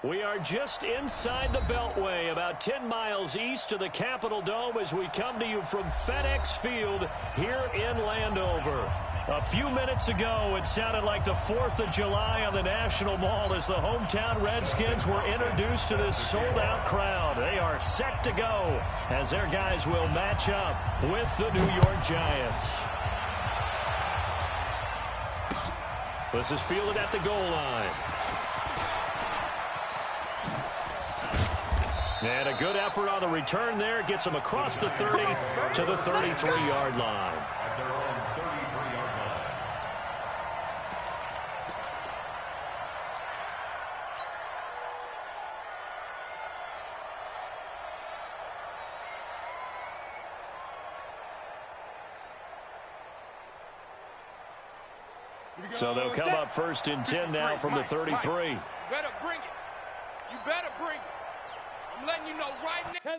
We are just inside the Beltway, about 10 miles east of the Capitol Dome as we come to you from FedEx Field here in Landover. A few minutes ago, it sounded like the 4th of July on the National Mall as the hometown Redskins were introduced to this sold-out crowd. They are set to go as their guys will match up with the New York Giants. This is fielded at the goal line. And a good effort on the return there. Gets him across the 30 to the 33-yard line. So they'll come up first and 10 now from the 33. You better bring it. You better bring it. I'm letting you know right now.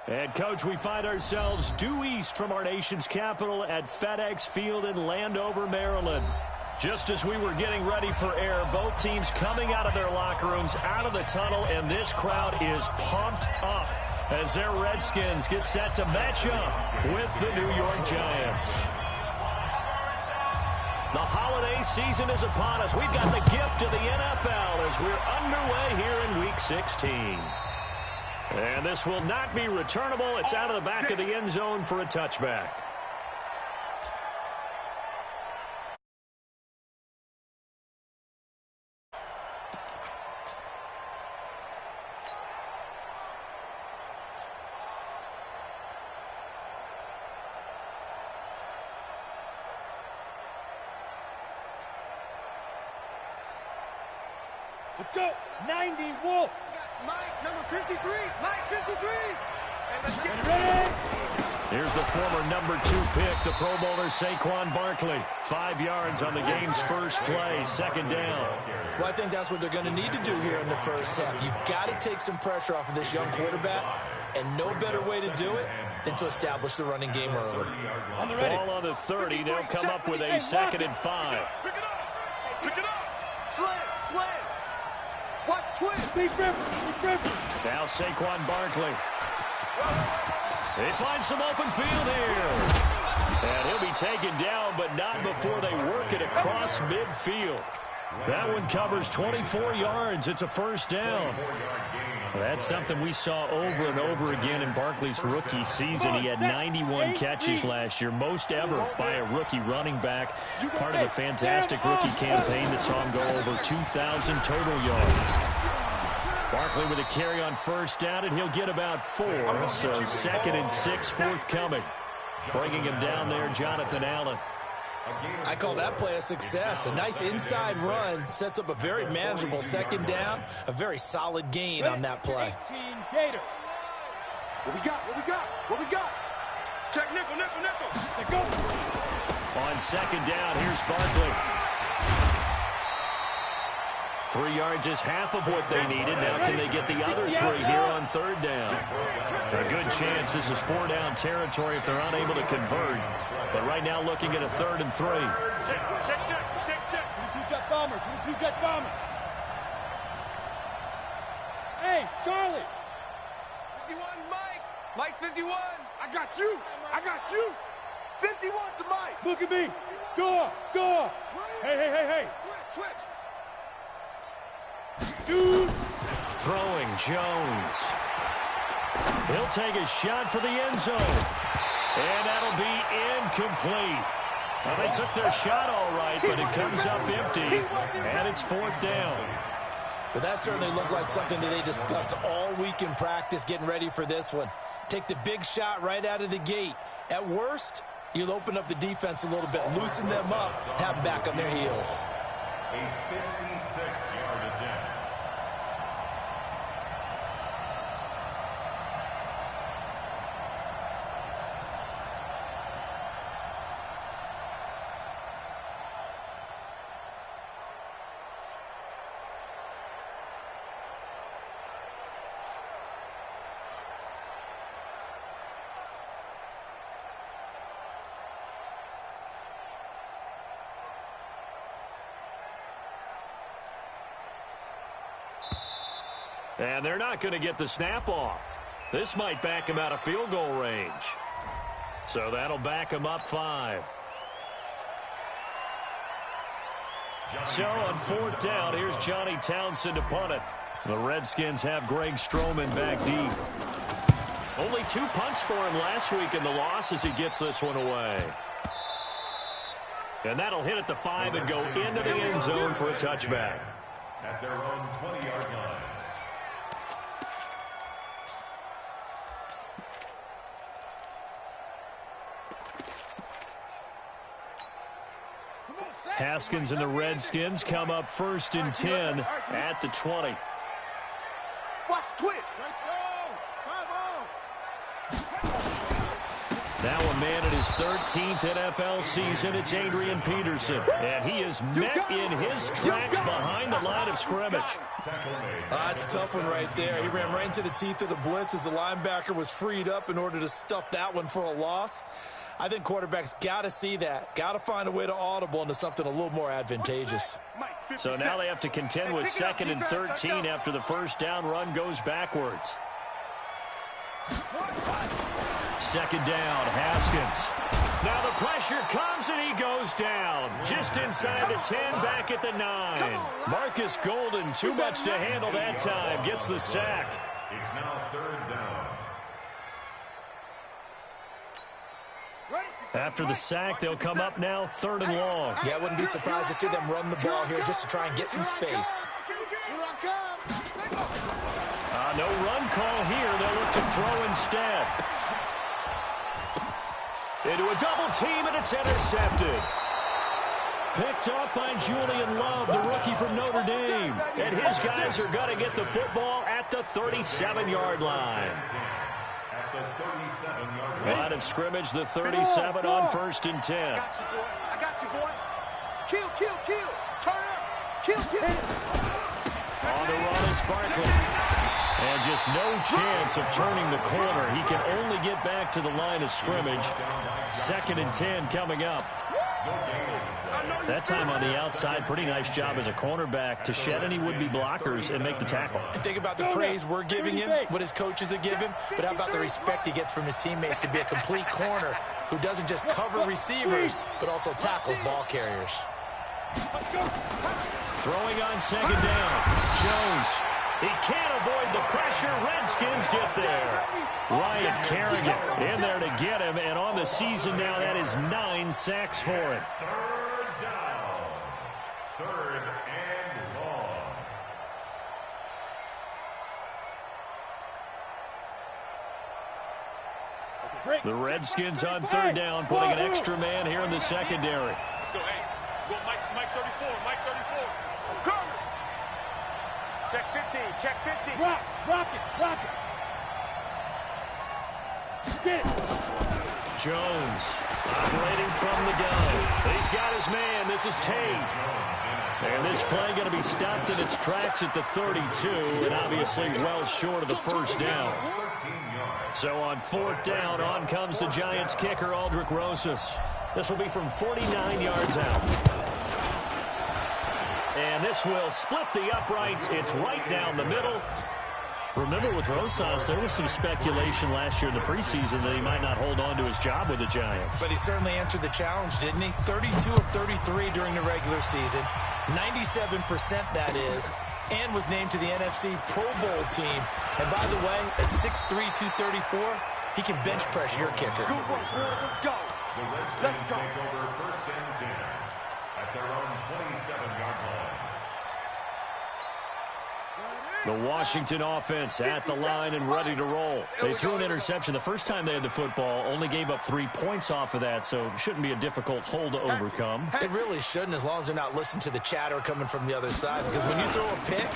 And, Coach, we find ourselves due east from our nation's capital at FedEx Field in Landover, Maryland. Just as we were getting ready for air, both teams coming out of their locker rooms, out of the tunnel, and this crowd is pumped up as their Redskins get set to match up with the New York Giants. The holiday season is upon us. We've got the gift of the NFL as we're underway here in Week 16. And this will not be returnable. It's out of the back of the end zone for a touchback. Let's go. 90, Wolf. Mike, number 53. Mike, 53. And let's get Ready. Here's the former number 2 pick, the Pro Bowler Saquon Barkley. 5 yards on the game's first play, second down. Well, I think that's what they're going to need to do here in the first half. You've got to take some pressure off of this young quarterback, and no better way to do it than to establish the running game early. Ball on the 30. They'll come up with a 2nd and 5. Pick it up. Pick it up. slam. Watch twist. Be Rivers. Now Saquon Barkley. They find some open field here. And he'll be taken down, but not before they work it across midfield. That one covers 24 yards. It's a first down. That's something we saw over and over again in Barkley's rookie season. He had 91 catches last year, most ever by a rookie running back. Part of a fantastic rookie campaign that saw him go over 2,000 total yards. Barkley with a carry on first down, and he'll get about 4. So 2nd and 6 forthcoming. Bringing him down there, Jonathan Allen. I call that play a success. A nice inside run sets up a very manageable second down. A very solid gain on that play. 18 Gator. What we got? Check nickel. Let's go. On second down, here's Barkley. 3 yards is half of what they needed. Now can they get the other 3 here on third down? A good chance this is 4-down territory if they're unable to convert. But right now looking at a 3rd and 3. Check. 22 Jets bomber. Hey, Charlie. 51, Mike. Mike, 51. I got you. 51 to Mike. Look at me. Go. Hey. Switch. Shoot. Throwing Jones. He'll take a shot for the end zone. And that'll be incomplete. Well, they took their shot all right, but it comes up empty. And it's 4th down. But that certainly looked like something that they discussed all week in practice getting ready for this one. Take the big shot right out of the gate. At worst, you'll open up the defense a little bit, loosen them up, have them back on their heels. A 56-yard attempt. And they're not going to get the snap off. This might back him out of field goal range. So that'll back him up 5. So on 4th down, here's Johnny Townsend to punt it. The Redskins have Greg Stroman back deep. Only 2 punts for him last week in the loss as he gets this one away. And that'll hit at the 5 and go into the end zone for a touchback. At their own 20-yard line. Haskins and the Redskins come up 1st and 10 at the 20. Watch twitch. Now a man in his 13th NFL season, it's Adrian Peterson. And he is met in his tracks behind the line of scrimmage. That's a tough one right there. He ran right into the teeth of the blitz as the linebacker was freed up in order to stuff that one for a loss. I think quarterbacks got to see that. Got to find a way to audible into something a little more advantageous. So now they have to contend with 2nd and 13 after the first down run goes backwards. 2nd down, Haskins. Now the pressure comes and he goes down. Just inside the 10, back at the 9. Marcus Golden, too much to handle that time, gets the sack. It's now 3rd down. After the sack, they'll come up now 3rd and long. Yeah, I wouldn't be surprised to see them run the ball here just to try and get some space. No run call here. They'll look to throw instead. Into a double team, and it's intercepted. Picked off by Julian Love, the rookie from Notre Dame. And his guys are going to get the football at the 37-yard line. At the 37-yard line. Line of scrimmage, the 37 on 1st and 10. I got you, boy. I got you, boy. Kill, kill, kill. Turn up. Kill, kill. On the run is Barkley. And just no chance of turning the corner. He can only get back to the line of scrimmage. 2nd and 10 coming up. That time on the outside, pretty nice job as a cornerback to shed any would-be blockers and make the tackle. And think about the praise we're giving him, what his coaches have given, but how about the respect he gets from his teammates to be a complete corner who doesn't just cover receivers, but also tackles ball carriers. Throwing on 2nd down. Jones. He can't avoid the pressure. Redskins get there. Ryan Kerrigan in there to get him, and on the season now, that is 9 sacks for him. 3rd down. 3rd and long. The Redskins on 3rd down, putting an extra man here in the secondary. Let's go, hey. Go, Mike 34, Mike 34. Come. Check 15, check 15. Rock it. Get it. Jones operating from the gun. He's got his man. This is Tate. And this play going to be stopped in its tracks at the 32, and obviously well short of the 1st down. So on 4th down, on comes the Giants kicker, Aldrick Rosas. This will be from 49 yards out. And this will split the uprights. It's right down the middle. Remember, with Rosas, there was some speculation last year in the preseason that he might not hold on to his job with the Giants. But he certainly answered the challenge, didn't he? 32 of 33 during the regular season. 97% that is. And was named to the NFC Pro Bowl team. And by the way, at 6'3", 234, he can bench press your kicker. Good work, boy. Let's go. The Redskins take over 1st and 10 at their own 27-yard line. The Washington offense at the line and ready to roll. They threw an interception the first time they had the football, only gave up 3 points off of that, so it shouldn't be a difficult hole to overcome. It really shouldn't, as long as they're not listening to the chatter coming from the other side, because when you throw a pick,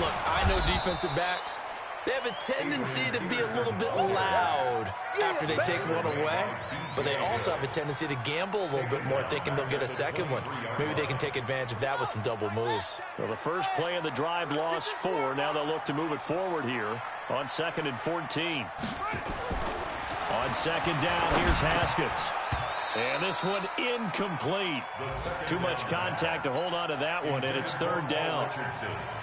look, I know defensive backs, they have a tendency to be a little bit loud after they take one away, but they also have a tendency to gamble a little bit more, thinking they'll get a second one. Maybe they can take advantage of that with some double moves. Well, the first play of the drive lost 4. Now they'll look to move it forward here on 2nd and 14. On 2nd down, here's Haskins. And this one incomplete. Too much contact to hold on to that one, and it's 3rd down.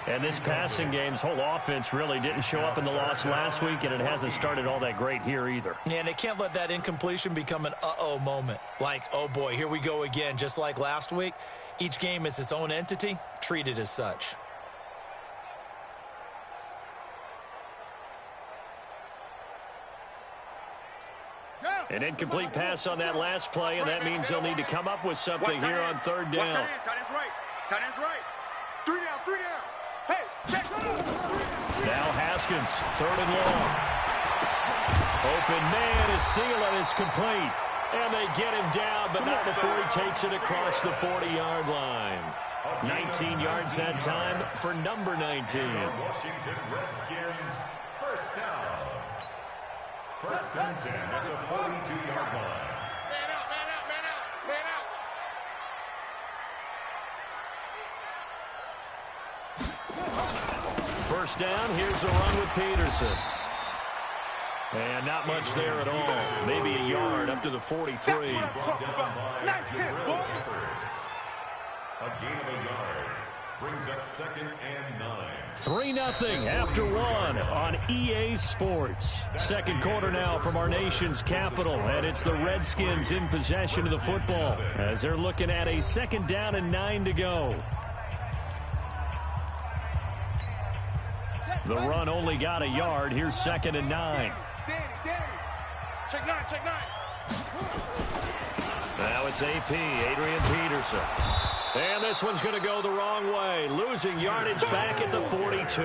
And this passing game's whole offense really didn't show up in the loss last week, and it hasn't started all that great here either. Yeah, and they can't let that incompletion become an uh-oh moment. Like, oh boy, here we go again, just like last week. Each game is its own entity, treated as such. An incomplete pass on that last play, and that means they'll need to come up with something here on 3rd down. Tight end's right. Tight end's right. 3 down. Hey, check. Now Haskins, 3rd and long. Open man is Thielen. It's complete. And they get him down, but not before he takes it across the 40-yard line. 19 yards that time for number 19. Washington Redskins, 1st down. 1st and 10 at the 42-yard line. Man out. 1st down, here's a run with Peterson. And not much there at all. Maybe a yard up to the 43. Brought down by Jabril Peppers. A gain of a yard. Brings up 2nd and 9. 3-0 after 1 on EA Sports. Second quarter now from our nation's capital, and it's the Redskins in possession of the football as they're looking at a 2nd down and 9 to go. The run only got a yard. Here's 2nd and 9. Danny. Check 9. Now it's AP, Adrian Peterson. And this one's going to go the wrong way. Losing yardage back at the 42.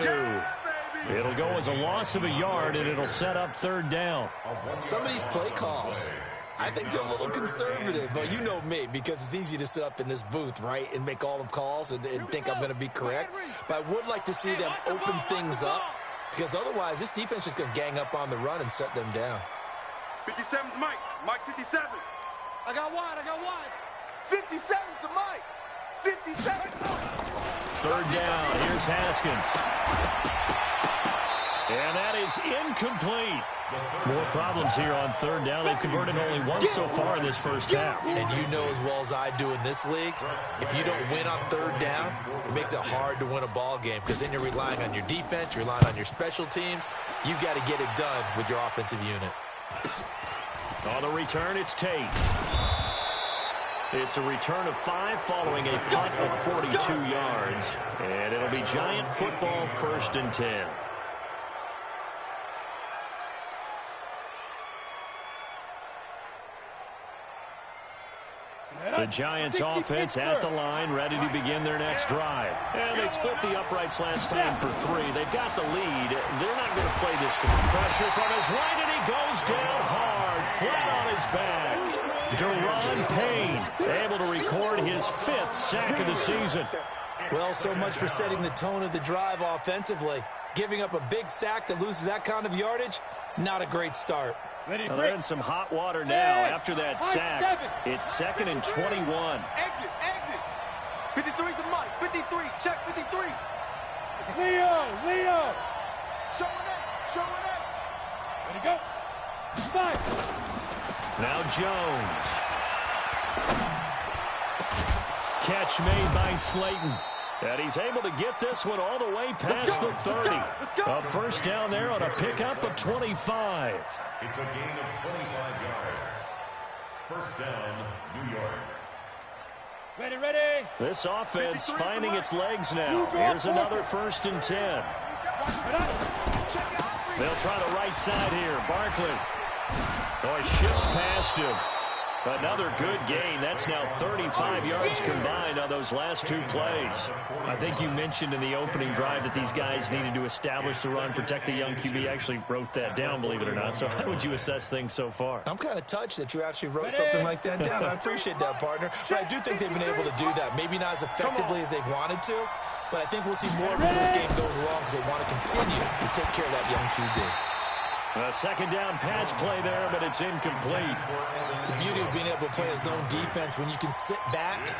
It'll go as a loss of a yard, and it'll set up 3rd down. Some of these play calls, I think they're a little conservative, but you know me, because it's easy to sit up in this booth, right, and make all the calls and think I'm going to be correct. But I would like to see them open things up, because otherwise this defense is going to gang up on the run and shut them down. 57's Mike. Mike 57. I got wide. 57's to Mike. 57. Third down. Here's Haskins. And that is incomplete. More problems here on third down. They've converted only once so far in this first half. And you know as well as I do in this league, if you don't win on third down, it makes it hard to win a ball game, because then you're relying on your defense, you're relying on your special teams. You've got to get it done with your offensive unit. On the return, it's Tate. It's a return of 5 following a punt of 42 yards. And it'll be Giant football, 1st and 10. The Giants offense at the line, ready to begin their next drive. And they split the uprights last time for 3. They've got the lead. They're not going to play this pressure from his right, and he goes down hard, flat on his back. Deron Payne able to record his 5th sack of the season. Well, so much for setting the tone of the drive offensively. Giving up a big sack that loses that kind of yardage, not a great start. Well, they're in some hot water now after that sack. It's 2nd and 21. Exit. 53's the Mike. 53. Check 53. Leo. Showing it. Ready, go. 5. Now Jones. Catch made by Slayton. And he's able to get this one all the way past the 30. A first down there on a pickup of 25. It's a gain of 25 yards. First down, New York. Ready. This offense finding its legs now. Here's another 1st and 10. They'll try the right side here. Barkley. Oh, he shifts past him. Another good gain. That's now 35 yards combined on those last 2 plays. I think you mentioned in the opening drive that these guys needed to establish the run, protect the young QB. I actually wrote that down, believe it or not. So how would you assess things so far? I'm kind of touched that you actually wrote something like that down. I appreciate that, partner. But I do think they've been able to do that. Maybe not as effectively as they've wanted to, but I think we'll see more as this game goes along, because they want to continue to take care of that young QB. A second down pass play there, but it's incomplete. The beauty of being able to play a zone defense, when you can sit back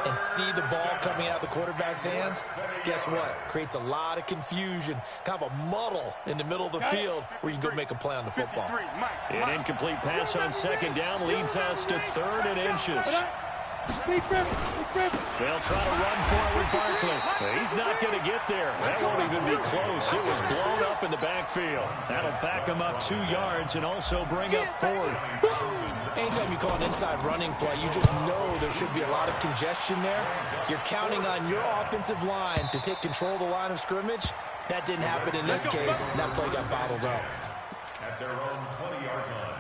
and see the ball coming out of the quarterback's hands, guess what? Creates a lot of confusion, kind of a muddle in the middle of the field where you can go make a play on the football. An incomplete pass on second down leads us to 3rd and inches. They'll try to run for it with Barkley. He's not going to get there. That won't even be close. It was blown up in the backfield. That'll back him up 2 yards and also bring up 4th. Anytime you call an inside running play, you just know there should be a lot of congestion there. You're counting on your offensive line to take control of the line of scrimmage. That didn't happen in this case, and that play got bottled up. At their own 20-yard line.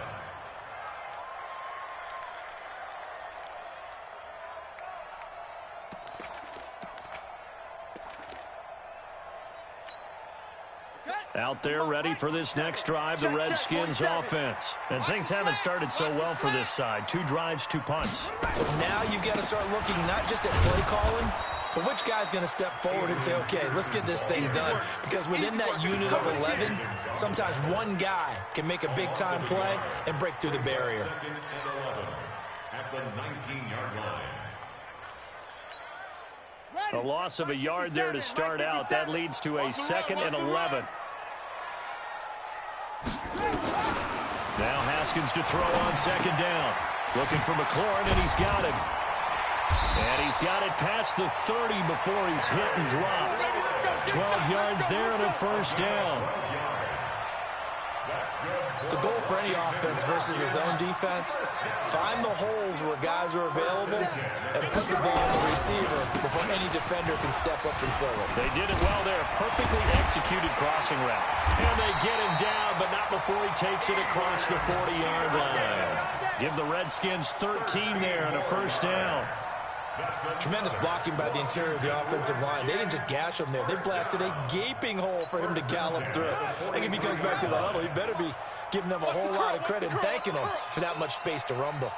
Out there ready for this next drive, the Redskins offense. And things haven't started so well for this side. 2 drives, 2 punts. So now you've got to start looking not just at play calling, but which guy's going to step forward and say, okay, let's get this thing done. Because within that unit of 11, sometimes one guy can make a big-time play and break through the barrier. 2nd and 11 at the 19-yard line. A loss of a yard there to start out. That leads to a 2nd and 11. Now Haskins to throw on second down. Looking for McLaurin, and he's got it. And he's got it past the 30 before he's hit and dropped. 12 yards there and a first down. The goal for any offense versus his own defense, find the holes where guys are available and put the ball on the receiver before any defender can step up and fill it. They did it well there. Perfectly executed crossing route. And they get him down, but not before he takes it across the 40-yard line. Give the Redskins 13 there and a first down. Tremendous blocking by the interior of the offensive line. They didn't just gash him there. They blasted a gaping hole for him to gallop through. I think if he comes back to the huddle, he better be giving them a whole lot of credit and thanking them for that much space to rumble.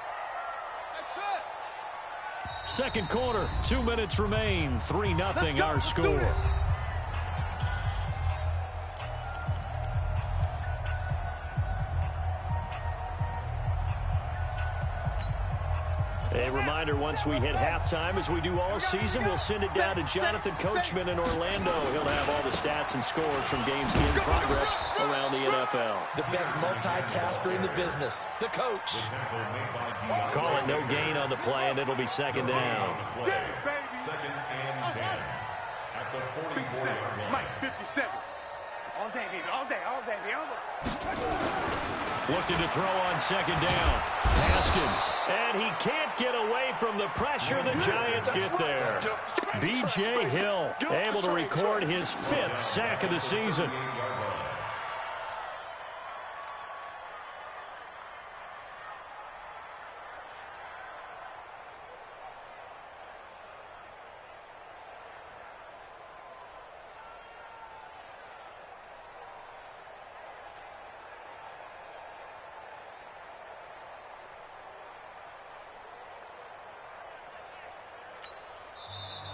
Second quarter, 2 minutes remain. 3-0 our score. A reminder, once we hit halftime, as we do all season, we'll send it down to Jonathan Coachman in Orlando. He'll have all the stats and scores from games in progress around the NFL. The best multitasker in the business, the coach. Call it no gain on the play, and it'll be second down. Second and 10. At the 44-yard line. Mike, 57. All day, baby. All day, all day, baby. All day. Looking to throw on second down. Haskins. And he can't get away from the pressure. The Giants get there. B.J. Hill able to record his 5th sack of the season.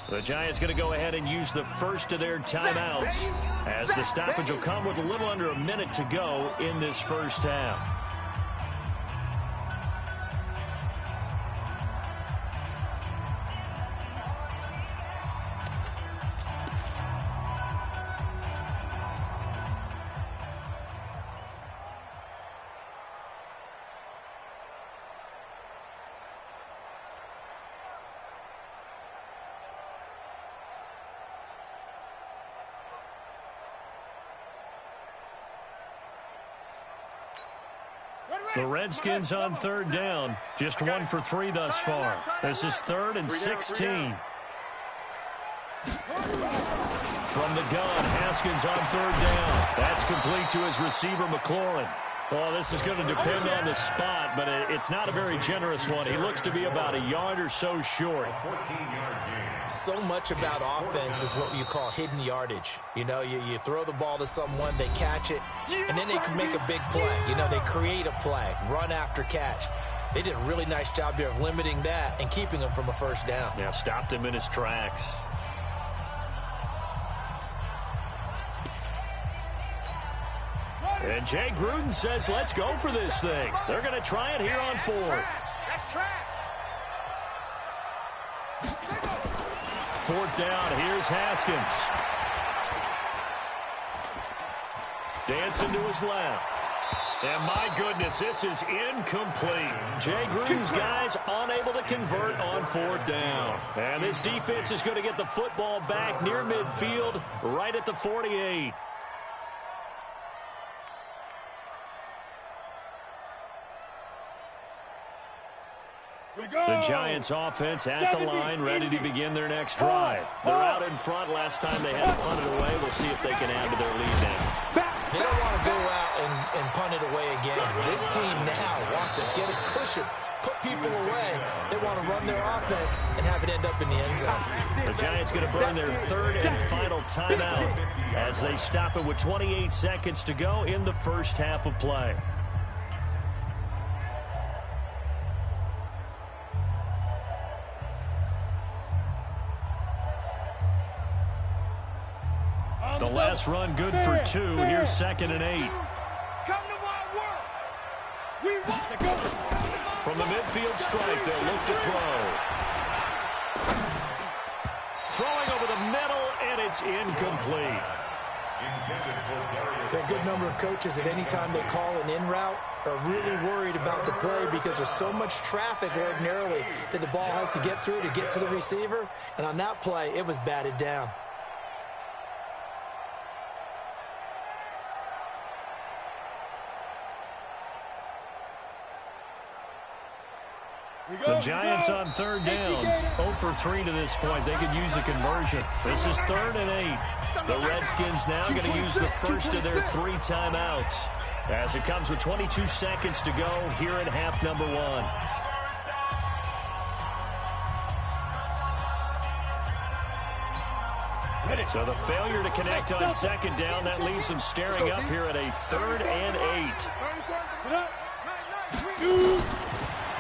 The Giants going to go ahead and use the first of their timeouts, as the stoppage will come with a little under a minute to go in this first half. The Redskins on third down. Just 1 for 3 thus far. This is 3rd and 16. From the gun, Haskins on third down. That's complete to his receiver, McLaurin. Well, this is going to depend on the spot, but it's not a very generous one. He looks to be about a yard or so short. 14-yard gain. So much about offense is what you call hidden yardage. You know, you throw the ball to someone, they catch it, and then they can make a big play. You know, they create a play, run after catch. They did a really nice job there of limiting that and keeping him from a first down. Yeah, stopped him in his tracks. And Jay Gruden says, let's go for this thing. They're going to try it here on 4th. That's track. 4th down, here's Haskins. Dancing to his left. And my goodness, this is incomplete. Jay Gruden's guys unable to convert on 4th down. And this defense is going to get the football back near midfield, right at the 48. The Giants offense at the line, ready to begin their next drive. They're out in front. Last time they had to punt it away. We'll see if they can add to their lead now. They don't want to go out and punt it away again. This team now wants to get a cushion, put people away. They want to run their offense and have it end up in the end zone. The Giants going to burn their 3rd and final timeout as they stop it with 28 seconds to go in the first half of play. The last run good for 2. Here's 2nd and 8. Come to my work. We want to go. From the midfield stripe, they'll look to throw. Throwing over the middle, and it's incomplete. There are a good number of coaches at any time they call an in route are really worried about the play because there's so much traffic ordinarily that the ball has to get through to get to the receiver. And on that play, it was batted down. The Giants on 3rd down. 0 for 3 to this point. They could use a conversion. This is 3rd and 8. The Redskins now going to use the first of their 3 timeouts as it comes with 22 seconds to go here in half number 1. So the failure to connect on second down, that leaves him staring up here at a 3rd and 8.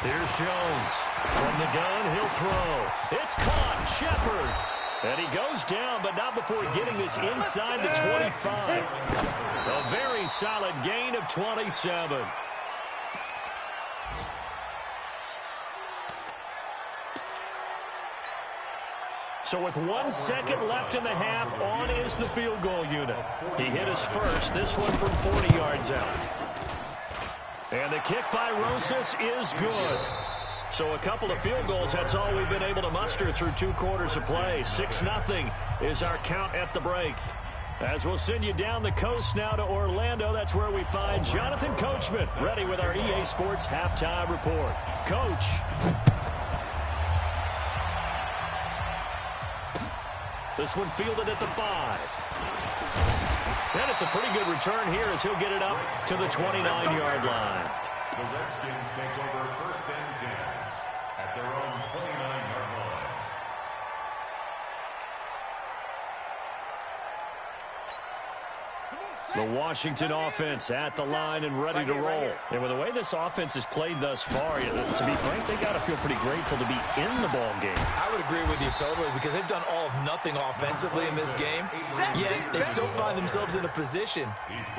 Here's Jones. From the gun, he'll throw. It's caught. Shepard. And he goes down, but not before getting this inside the 25. A very solid gain of 27. So with 1 second left in the half, on is the field goal unit. He hit his first, this one from 40 yards out. And the kick by Rosas is good. So a couple of field goals, that's all we've been able to muster through 2 quarters of play. 6-0 is our count at the break. As we'll send you down the coast now to Orlando, that's where we find Jonathan Coachman, ready with our EA Sports halftime report. Coach. This one fielded at the 5. And it's a pretty good return here as he'll get it up to the 29-yard line. The Redskins take over 1st and 10 at their own 29-yard line. The Washington offense at the line and ready to roll. And with the way this offense has played thus far, to be frank, they got to feel pretty grateful to be in the ball game. I would agree with you totally because they've done all of nothing offensively in this game, yet they still find themselves in a position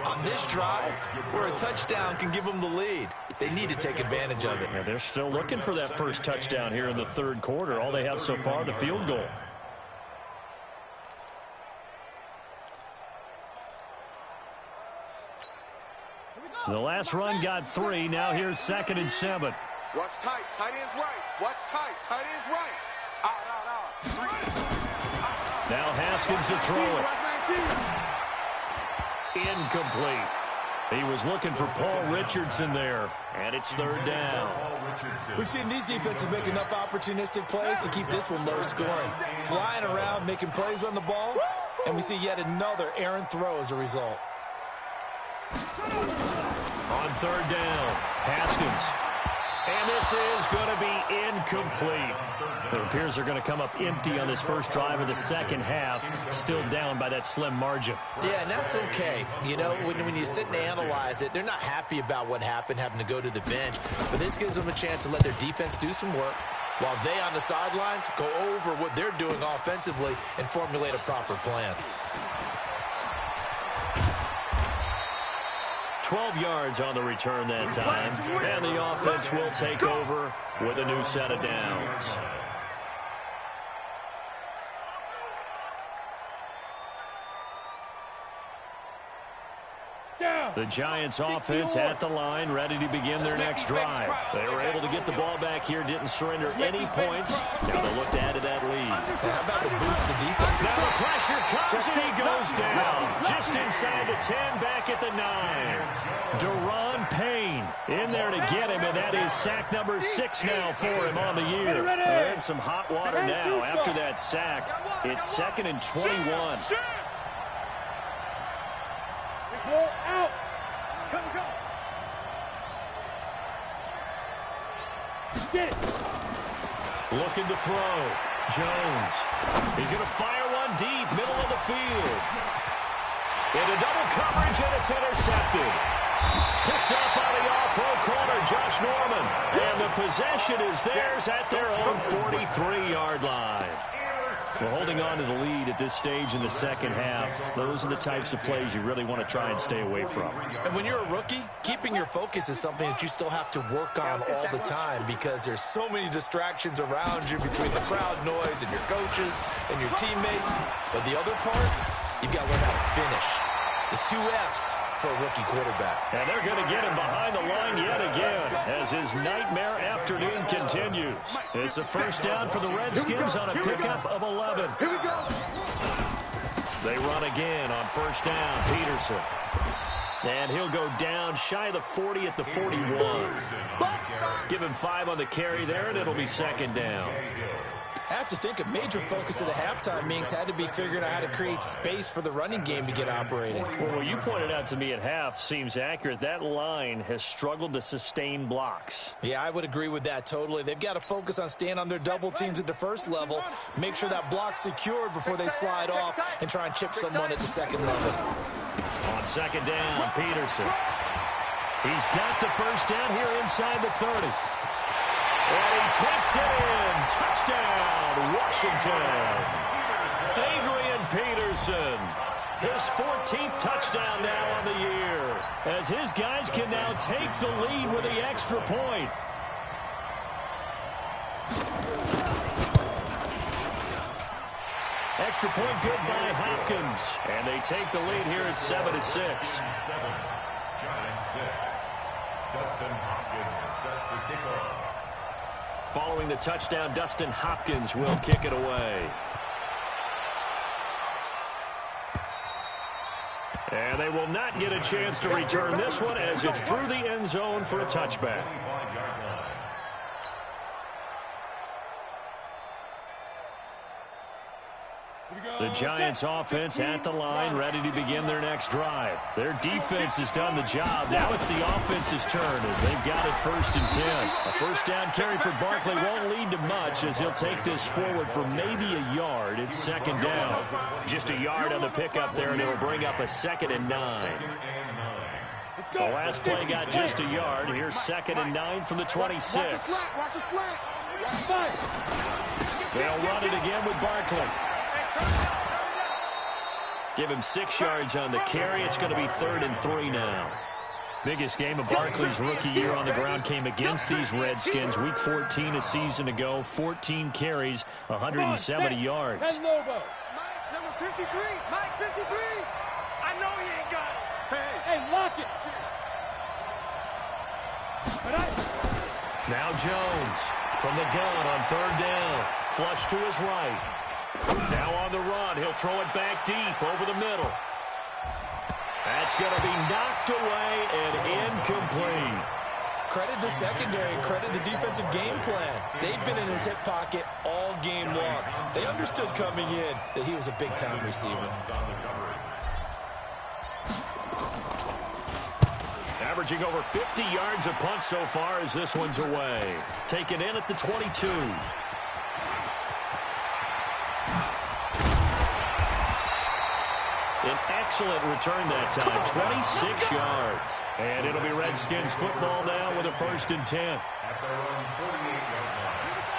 on this drive where a touchdown can give them the lead. They need to take advantage of it. Yeah, they're still looking for that first touchdown here in the 3rd quarter. All they have so far, the field goal. The last run got 3. Now here's 2nd and 7. Watch tight. Tight end's right. Watch tight. Tight end's right. Out. Now Haskins to throw it. Incomplete. He was looking for Paul Richardson there. And it's 3rd down. We've seen these defenses make enough opportunistic plays to keep this one low scoring. Flying around, making plays on the ball. And we see yet another errant throw as a result. On 3rd down, Haskins. And this is going to be incomplete. It appears they're going to come up empty on this first drive of the second half, still down by that slim margin. Yeah, and that's okay. You know, when you sit and analyze it, they're not happy about what happened, having to go to the bench. But this gives them a chance to let their defense do some work while they on the sidelines go over what they're doing offensively and formulate a proper plan. 12 yards on the return that time. And the offense will take over with a new set of downs. The Giants offense at the line, ready to begin their next drive. They were able to get the ball back here, didn't surrender any points. Now they'll look to add to that lead. How about the boost the defense? Now the pressure comes and he goes down. Just inside the 10, back at the 9. Deron Payne in there to get him, and that is sack number 6 now for him on the year. They're in some hot water now after that sack. It's 2nd and 21. Out. Come. Get it. Looking to throw. Jones. He's going to fire one deep, middle of the field. Into double coverage, and it's intercepted. Picked up by the all-pro corner, Josh Norman. And the possession is theirs at their own 43-yard line. We're holding on to the lead at this stage in the second half. Those are the types of plays you really want to try and stay away from. And when you're a rookie, keeping your focus is something that you still have to work on all the time because there's so many distractions around you between the crowd noise and your coaches and your teammates. But the other part, you've got to learn how to finish. The 2 F's for a rookie quarterback. And they're going to get him behind the line yet again as his nightmare afternoon continues. It's a first down for the Redskins on a pickup of 11. Here we go. They run again on first down. Peterson. And he'll go down shy of the 40 at the 41. Give him 5 on the carry there, and it'll be 2nd down. I have to think a major focus of the halftime meetings had to be figuring out how to create space for the running game to get operating. Well, what you pointed out to me at half seems accurate. That line has struggled to sustain blocks. Yeah, I would agree with that totally. They've got to focus on staying on their double teams at the first level, make sure that block's secured before they slide off and try and chip someone at the second level. On second down, Peterson. He's got the first down here inside the 30. And he takes it in. Touchdown, Washington. Adrian Peterson. His 14th touchdown now on the year, as his guys can now take the lead with the extra point. Extra point good by Hopkins. And they take the lead here at 7-6. 7, Giants 6. Dustin Hopkins set to kick off. Following the touchdown, Dustin Hopkins will kick it away. And they will not get a chance to return this one as it's through the end zone for a touchback. The Giants offense at the line, ready to begin their next drive. Their defense has done the job. Now it's the offense's turn as they've got it 1st and 10. A first down carry for Barkley won't lead to much as he'll take this forward for maybe a yard. It's 2nd down. Just a yard on the pickup there, and it'll bring up a 2nd and 9. The last play got just a yard. Here's 2nd and 9 from the 26. They'll run it again with Barkley. Give him 6 yards on the carry. It's going to be 3rd and 3 now. Biggest game of Barkley's rookie year on the ground came against these Redskins. Week 14 a season ago. 14 carries, 170 yards. Mike, number 53. Mike, 53. I know he ain't got it. Hey, lock it. Now Jones from the gun on 3rd down. Flush to his right. Now on the run, he'll throw it back deep over the middle. That's going to be knocked away and incomplete. Credit the secondary and credit the defensive game plan. They've been in his hip pocket all game long. They understood coming in that he was a big-time receiver. Averaging over 50 yards a punt so far as this one's away. Taken in at the 22. An excellent return that time, 26 yards. And it'll be Redskins football now with a 1st and 10.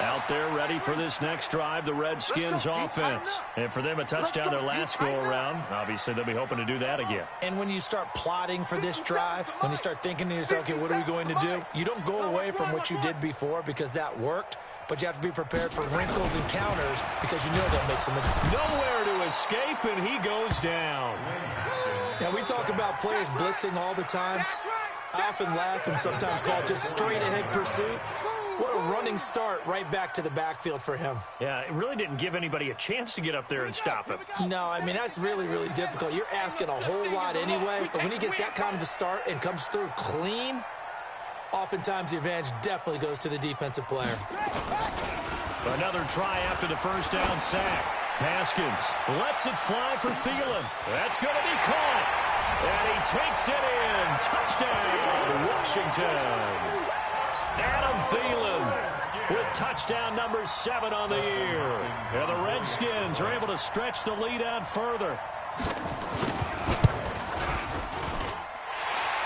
Out there ready for this next drive, the Redskins offense. And for them, a touchdown their last go-around. Obviously, they'll be hoping to do that again. And when you start plotting for this drive, when you start thinking to yourself, okay, what are we going to do? You don't go away from what you did before because that worked. But you have to be prepared for wrinkles and counters because you know they'll make some. Nowhere to escape, and he goes down. Now, we talk about players blitzing all the time. I often laugh and sometimes call it just straight-ahead pursuit. What a running start right back to the backfield for him. Yeah, it really didn't give anybody a chance to get up there and stop him. No, I mean, that's really, really difficult. You're asking a whole lot anyway. But when he gets that kind of a start and comes through clean, oftentimes the advantage definitely goes to the defensive player. Another try after the first down sack. Haskins lets it fly for Thielen. That's going to be caught. And he takes it in. Touchdown, Washington. Adam Thielen with touchdown number 7 on the year. And the Redskins are able to stretch the lead out further.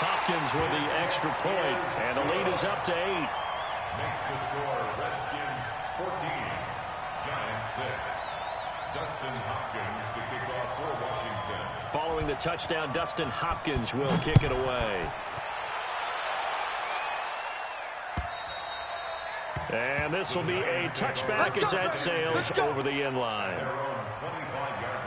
Hopkins with the extra point, and the lead is up to 8. Makes the score Redskins 14, Giants 6. Dustin Hopkins to kick off for Washington. Following the touchdown, Dustin Hopkins will kick it away. And this will be a touchback as that sails over the end line. Their own 25-yard line.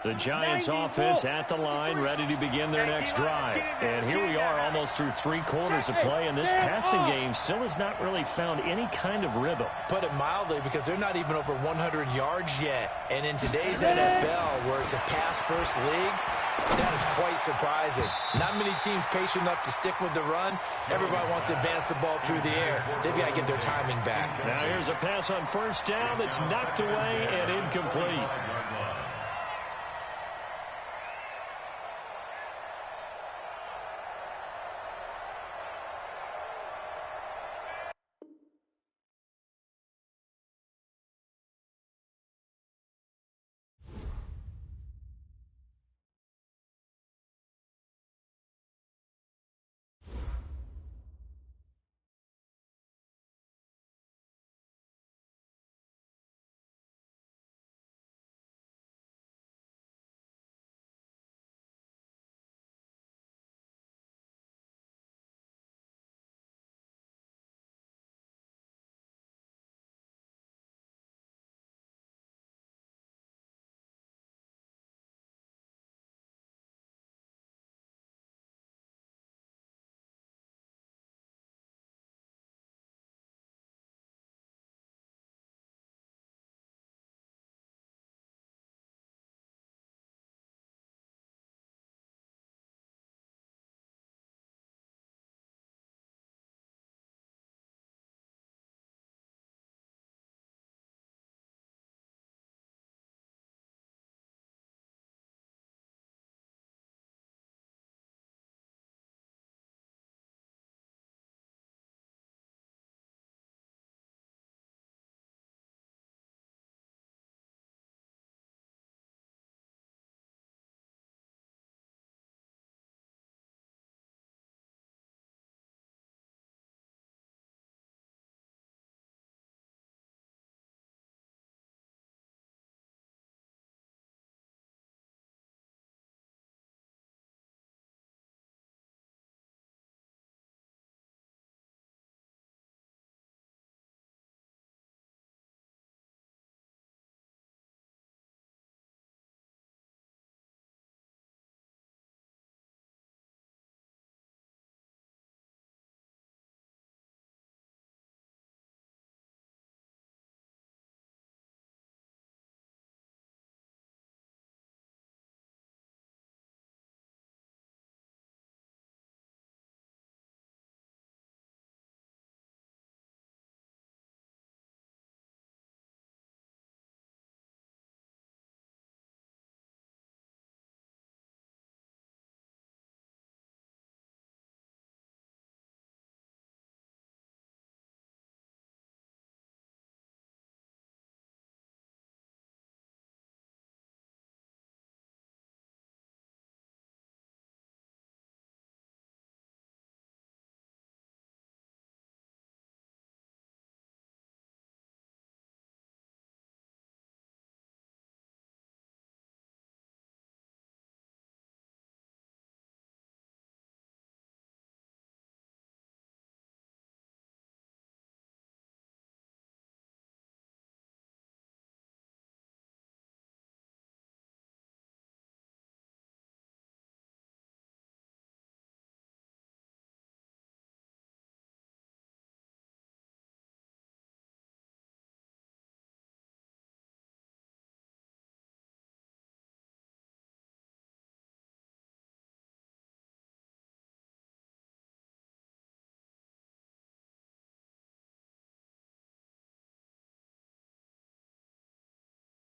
The Giants offense at the line, ready to begin their next drive. And here we are almost through 3 quarters of play, and this passing game still has not really found any kind of rhythm. Put it mildly, because they're not even over 100 yards yet. And in today's NFL, where it's a pass-first league, That is quite surprising. Not many teams patient enough to stick with the run. Everybody wants to advance the ball through the air. They've got to get their timing back. Now here's a pass on first down that's knocked away and incomplete.